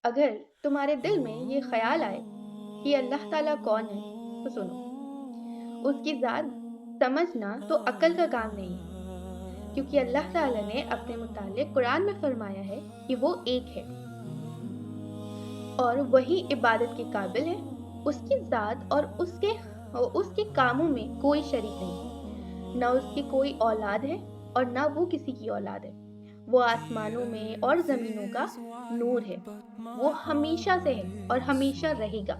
اگر تمہارے دل میں یہ خیال آئے کہ اللہ تعالیٰ کون ہے تو سنو، اس کی ذات سمجھنا تو عقل کا کام نہیں ہے، کیونکہ اللہ تعالیٰ نے اپنے متعلق قرآن میں فرمایا ہے کہ وہ ایک ہے اور وہی عبادت کے قابل ہے۔ اس کی ذات اور اس کے کاموں میں کوئی شریک نہیں، نہ اس کی کوئی اولاد ہے اور نہ وہ کسی کی اولاد ہے۔ وہ آسمانوں میں اور زمینوں کا نور ہے، وہ ہمیشہ سے ہے اور ہمیشہ رہے گا۔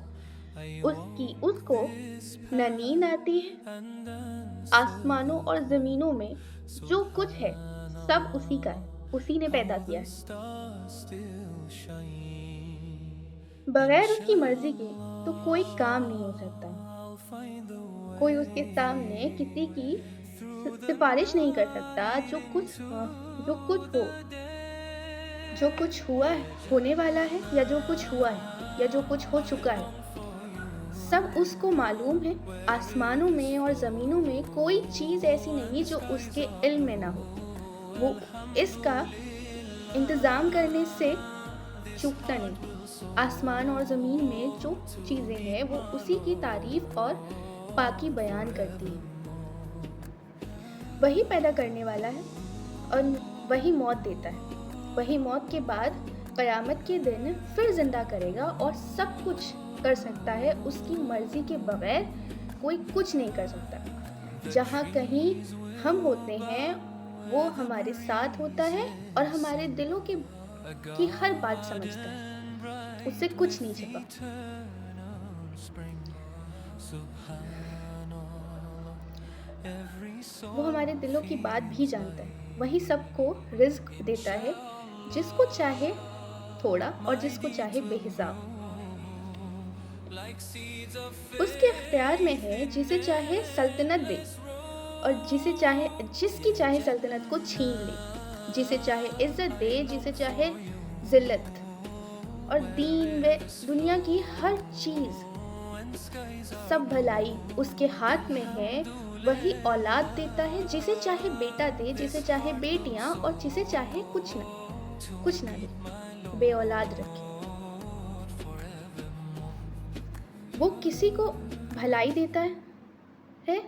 اس کو نہ نیند آتی ہے۔ آسمانوں اور زمینوں میں جو کچھ ہے سب اسی کا ہے، اسی نے پیدا کیا ہے۔ بغیر اس کی مرضی کے تو کوئی کام نہیں ہو سکتا، کوئی اس کے سامنے کسی کی سفارش نہیں کر سکتا۔ جو کچھ ہو، جو کچھ ہوا ہے، ہونے والا ہے، یا جو کچھ ہوا ہے یا جو کچھ ہو چکا ہے، سب اس کو معلوم ہے۔ آسمانوں میں اور زمینوں میں کوئی چیز ایسی نہیں جو اس کے علم میں نہ ہو۔ وہ اس کا انتظام کرنے سے چوکتا نہیں۔ آسمان اور زمین میں جو چیزیں ہیں وہ اسی کی تعریف اور پاکی بیان کرتی ہیں۔ وہی پیدا کرنے والا ہے اور وہی موت دیتا ہے۔ وہی موت کے بعد قیامت کے دن پھر زندہ کرے گا اور سب کچھ کر سکتا ہے۔ اس کی مرضی کے بغیر کوئی کچھ نہیں کر سکتا۔ جہاں کہیں ہم ہوتے ہیں وہ ہمارے ساتھ ہوتا ہے اور ہمارے دلوں کی ہر بات سمجھتا ہے، اس سے کچھ نہیں چھپا۔ وہ ہمارے دلوں کی بات بھی جانتا ہے۔ وہی سب کو رزق دیتا ہے، جس کو چاہے تھوڑا اور جس کو چاہے بے حساب۔ اس کے اختیار میں ہے، جسے چاہے سلطنت دے اور جس کی چاہے سلطنت کو چھین لے، جسے چاہے عزت دے، جسے چاہے ذلت۔ اور دین و دنیا کی ہر چیز، سب بھلائی اس کے ہاتھ میں ہے۔ وہی اولاد دیتا ہے، جسے چاہے بیٹا دے، جسے چاہے بیٹیاں، اور جسے چاہے کچھ نہ دے، بے اولاد رکھے۔ وہ کسی کو بھلائی دیتا ہے،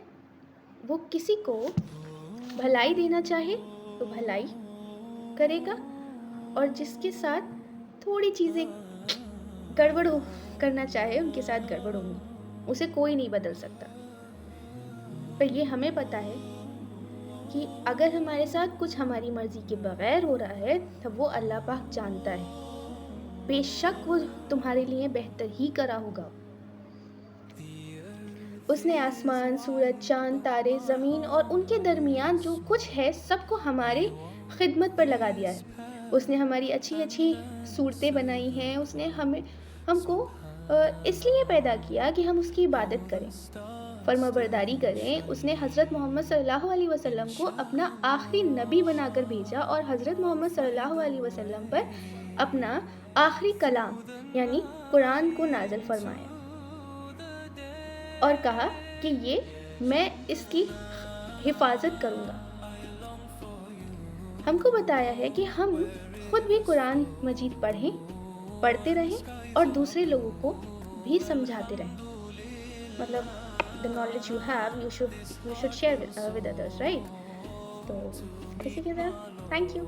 وہ کسی کو بھلائی دینا چاہے تو بھلائی کرے گا، اور جس کے ساتھ تھوڑی چیزیں گڑبڑ کرنا چاہے ان کے ساتھ گڑبڑ ہوگی، اسے کوئی نہیں بدل سکتا۔ پر یہ ہمیں پتہ ہے کہ اگر ہمارے ساتھ کچھ ہماری مرضی کے بغیر ہو رہا ہے تب وہ اللہ پاک جانتا ہے، بے شک وہ تمہارے لیے بہتر ہی کرا ہوگا۔ اس نے آسمان، سورج، چاند، تارے، زمین اور ان کے درمیان جو کچھ ہے سب کو ہماری خدمت پر لگا دیا ہے۔ اس نے ہماری اچھی صورتیں بنائی ہیں۔ اس نے ہم کو اس لیے پیدا کیا کہ ہم اس کی عبادت کریں، فرما برداری کریں۔ اس نے حضرت محمد صلی اللہ علیہ وسلم کو اپنا آخری نبی بنا کر بھیجا اور حضرت محمد صلی اللہ علیہ وسلم پر اپنا آخری کلام یعنی قرآن کو نازل فرمایا اور کہا کہ میں اس کی حفاظت کروں گا۔ ہم کو بتایا ہے کہ ہم خود بھی قرآن مجید پڑھتے رہیں اور دوسرے لوگوں کو بھی سمجھاتے رہیں۔ مطلب the knowledge you have you should share with others, right؟ تو اسی کے ساتھ thank you۔